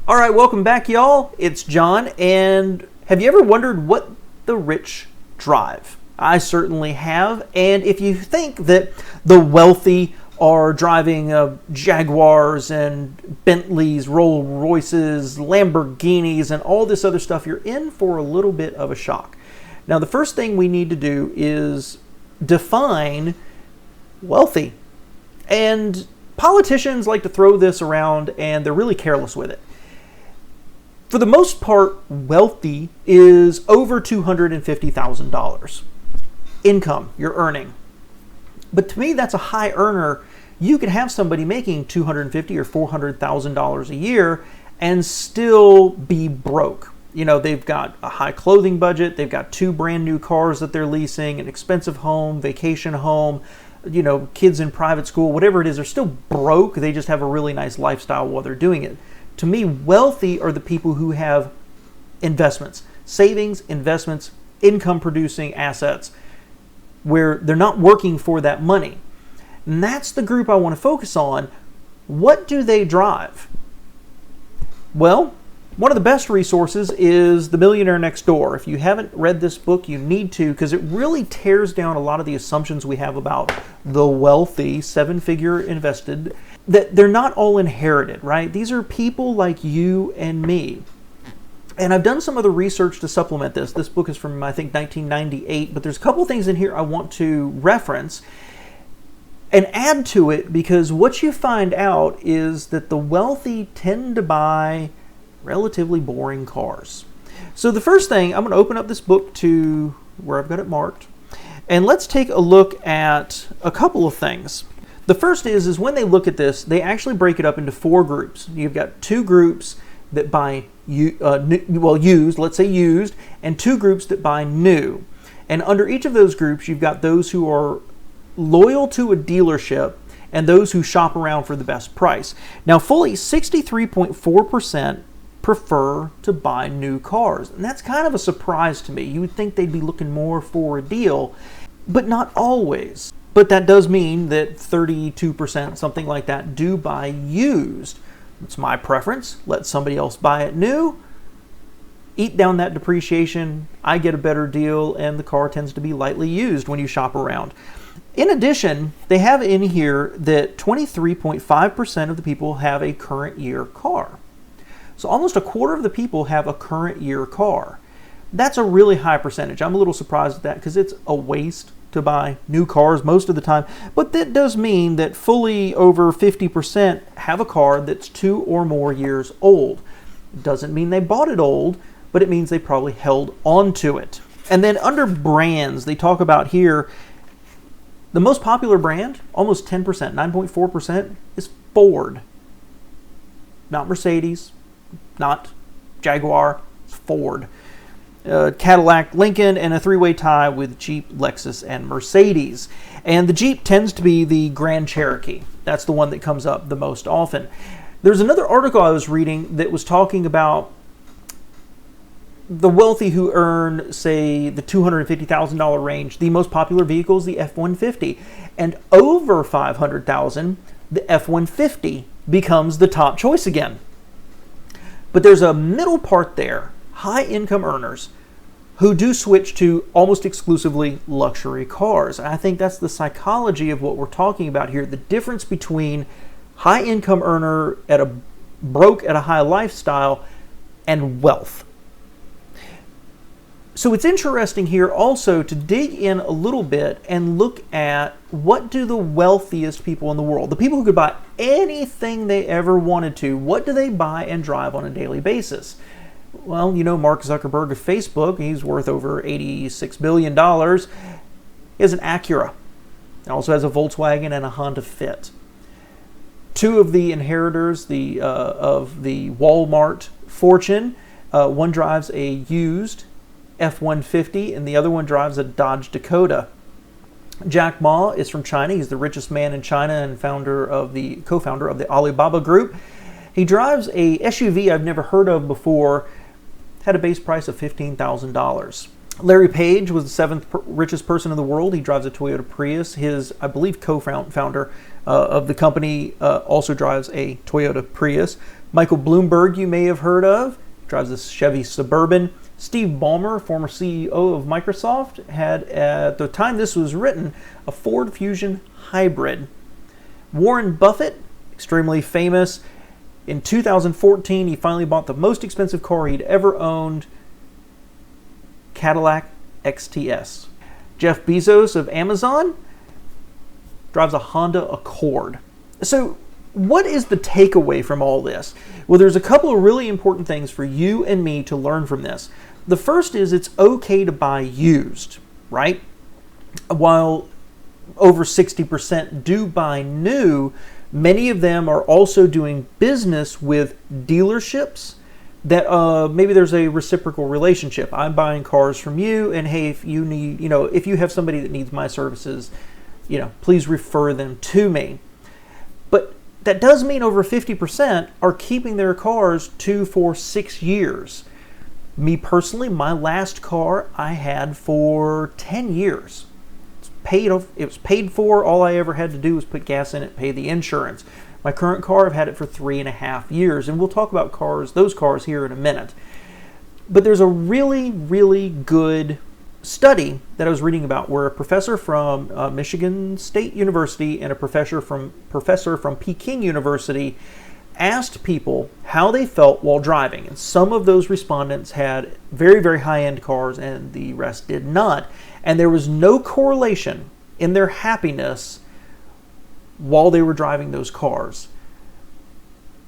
All right, welcome back, y'all. It's John, and have you ever wondered what the rich drive? I certainly have, and if you think that the wealthy are driving Jaguars and Bentleys, Rolls Royces, Lamborghinis, and all this other stuff, you're in for a little bit of a shock. Now, the first thing we need to do is define wealthy. And politicians like to throw this around, and they're really careless with it. For the most part, wealthy is over $250,000 income you're earning. But to me, that's a high earner. You could have somebody making $250,000 or $400,000 a year and still be broke. You know, they've got a high clothing budget, they've got 2 brand new cars that they're leasing, an expensive home, vacation home, you know, kids in private school, whatever it is, they're still broke. They just have a really nice lifestyle while they're doing it. To me, wealthy are the people who have investments, savings, investments, income producing assets, where they're not working for that money. And that's the group I want to focus on. What do they drive? Well, one of the best resources is The Millionaire Next Door. If you haven't read this book, you need to, because it really tears down a lot of the assumptions we have about the wealthy, 7-figure invested, that they're not all inherited, right? These are people like you and me. And I've done some other research to supplement this. This book is from, I think, 1998, but there's a couple things in here I want to reference and add to it, because what you find out is that the wealthy tend to buy relatively boring cars. So the first thing, I'm going to open up this book to where I've got it marked, and let's take a look at a couple of things. The first is when they look at this, they actually break it up into 4 groups. You've got 2 groups that buy used, let's say used, and 2 groups that buy new. And under each of those groups, you've got those who are loyal to a dealership and those who shop around for the best price. Now, fully 63.4% prefer to buy new cars. And that's kind of a surprise to me. You would think they'd be looking more for a deal, but not always. But that does mean that 32%, something like that, do buy used. It's my preference. Let somebody else buy it new. Eat down that depreciation. I get a better deal, and the car tends to be lightly used when you shop around. In addition, they have in here that 23.5% of the people have a current year car. So almost a quarter of the people have a current year car. That's a really high percentage. I'm a little surprised at that, because it's a waste to buy new cars most of the time. But that does mean that fully over 50% have a car that's 2 or more years old. It doesn't mean they bought it old, but it means they probably held on to it. And then under brands, they talk about here, the most popular brand, almost 10%, 9.4%, is Ford. Not Mercedes, not Jaguar, it's Ford. Cadillac, Lincoln, and a 3-way tie with Jeep, Lexus, and Mercedes. And the Jeep tends to be the Grand Cherokee. That's the one that comes up the most often. There's another article I was reading that was talking about the wealthy who earn, say, the $250,000 range. The most popular vehicle is the F-150. And over $500,000, the F-150 becomes the top choice again. But there's a middle part there, high income earners, who do switch to almost exclusively luxury cars. And I think that's the psychology of what we're talking about here. The difference between high income earner at a broke at a high lifestyle and wealth. So it's interesting here also to dig in a little bit and look at what do the wealthiest people in the world, the people who could buy anything they ever wanted to, what do they buy and drive on a daily basis? Well, you know, Mark Zuckerberg of Facebook, he's worth over $86 billion. He has an Acura. He also has a Volkswagen and a Honda Fit. 2 of the inheritors of the Walmart fortune, one drives a used F-150 and the other one drives a Dodge Dakota. Jack Ma is from China. He's the richest man in China and co-founder of the Alibaba Group. He drives a SUV I've never heard of before, had a base price of $15,000. Larry Page was the 7th richest person in the world. He drives a Toyota Prius. His, I believe, co-founder of the company also drives a Toyota Prius. Michael Bloomberg, you may have heard of, drives a Chevy Suburban. Steve Ballmer, former CEO of Microsoft, had, at the time this was written, a Ford Fusion Hybrid. Warren Buffett, extremely famous. In 2014, he finally bought the most expensive car he'd ever owned, Cadillac XTS. Jeff Bezos of Amazon drives a Honda Accord. So what is the takeaway from all this? Well, there's a couple of really important things for you and me to learn from this. The first is it's okay to buy used, right? While over 60% do buy new, many of them are also doing business with dealerships that maybe there's a reciprocal relationship. I'm buying cars from you, and hey, if you need, if you have somebody that needs my services, please refer them to me. But that does mean over 50% are keeping their cars 2, 4, 6 years. Me personally, my last car I had for 10 years. It was paid for. All I ever had to do was put gas in it, pay the insurance. My current car, I've had it for 3.5 years, and we'll talk about those cars here in a minute. But there's a really, really good study that I was reading about where a professor from Michigan State University and a professor from Peking University asked people how they felt while driving. And some of those respondents had very, very high-end cars and the rest did not. And there was no correlation in their happiness while they were driving those cars.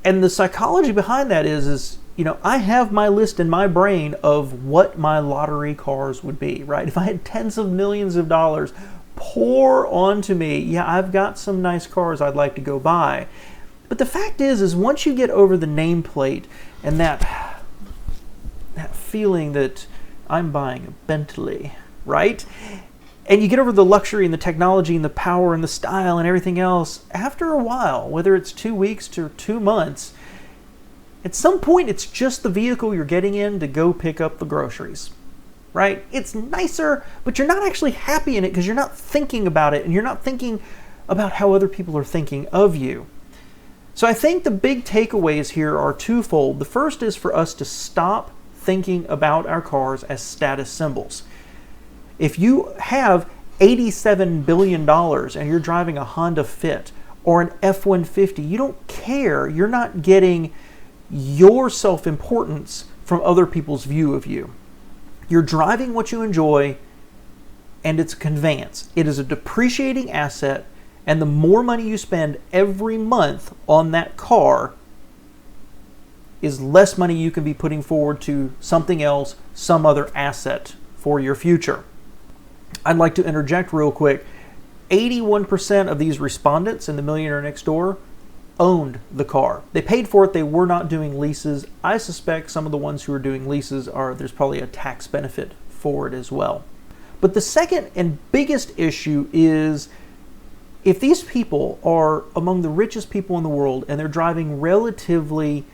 And the psychology behind that is I have my list in my brain of what my lottery cars would be, right? If I had tens of millions of dollars pour onto me, yeah, I've got some nice cars I'd like to go buy. But the fact is once you get over the nameplate and that feeling that I'm buying a Bentley, right? And you get over the luxury and the technology and the power and the style and everything else, after a while, whether it's 2 weeks to 2 months, at some point it's just the vehicle you're getting in to go pick up the groceries, right? It's nicer, but you're not actually happy in it because you're not thinking about it and you're not thinking about how other people are thinking of you. So I think the big takeaways here are twofold. The first is for us to stop thinking about our cars as status symbols. If you have $87 billion and you're driving a Honda Fit or an F-150, you don't care. You're not getting your self-importance from other people's view of you. You're driving what you enjoy, and it's a conveyance. It is a depreciating asset, and the more money you spend every month on that car is less money you can be putting forward to something else, some other asset for your future. I'd like to interject real quick. 81% of these respondents in the Millionaire Next Door owned the car. They paid for it. They were not doing leases. I suspect some of the ones who are doing leases there's probably a tax benefit for it as well. But the second and biggest issue is if these people are among the richest people in the world and they're driving relatively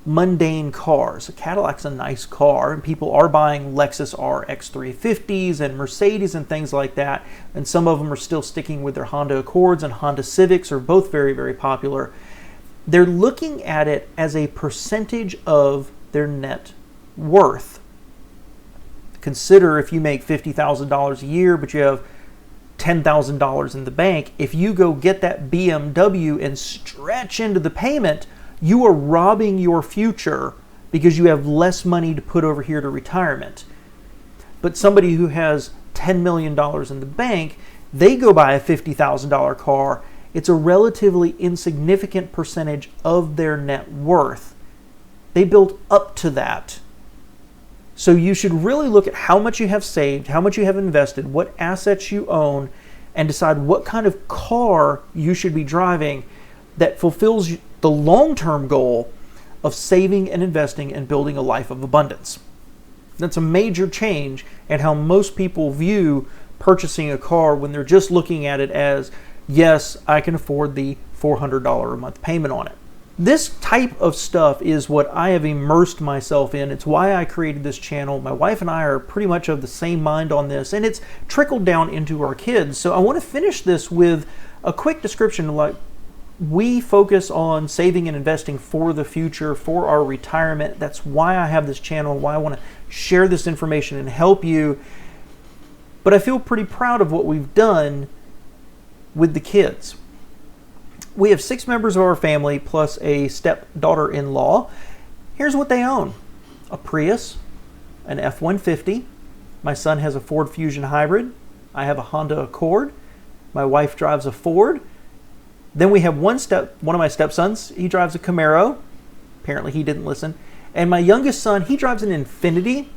mundane cars. A Cadillac's a nice car, and people are buying Lexus RX 350s and Mercedes and things like that, and some of them are still sticking with their Honda Accords, and Honda Civics are both very, very popular. They're looking at it as a percentage of their net worth. Consider if you make $50,000 a year, but you have $10,000 in the bank. If you go get that BMW and stretch into the payment, you are robbing your future because you have less money to put over here to retirement. But somebody who has $10 million in the bank, they go buy a $50,000 car. It's a relatively insignificant percentage of their net worth. They built up to that. So you should really look at how much you have saved, how much you have invested, what assets you own, and decide what kind of car you should be driving that fulfills the long-term goal of saving and investing and building a life of abundance. That's a major change in how most people view purchasing a car when they're just looking at it as, yes, I can afford the $400 a month payment on it. This type of stuff is what I have immersed myself in. It's why I created this channel. My wife and I are pretty much of the same mind on this, and it's trickled down into our kids. So I want to finish this with a quick description, like we focus on saving and investing for the future, for our retirement. That's why I have this channel, why I want to share this information and help you. But I feel pretty proud of what we've done with the kids. We have 6 members of our family plus a stepdaughter-in-law. Here's what they own: a Prius, an F-150. My son has a Ford Fusion Hybrid. I have a Honda Accord. My wife drives a Ford. Then we have one of my stepsons. He drives a Camaro. Apparently he didn't listen. And my youngest son, he drives an Infiniti,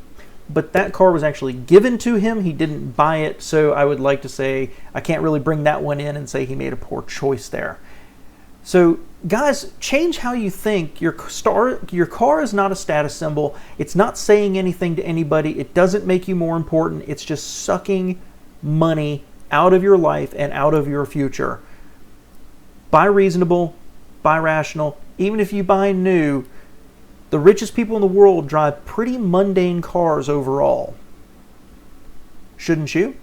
but that car was actually given to him. He didn't buy it, so I would like to say I can't really bring that one in and say he made a poor choice there. So guys, change how you think. Your car is not a status symbol. It's not saying anything to anybody. It doesn't make you more important. It's just sucking money out of your life and out of your future. Buy reasonable, buy rational. Even if you buy new, the richest people in the world drive pretty mundane cars overall. Shouldn't you?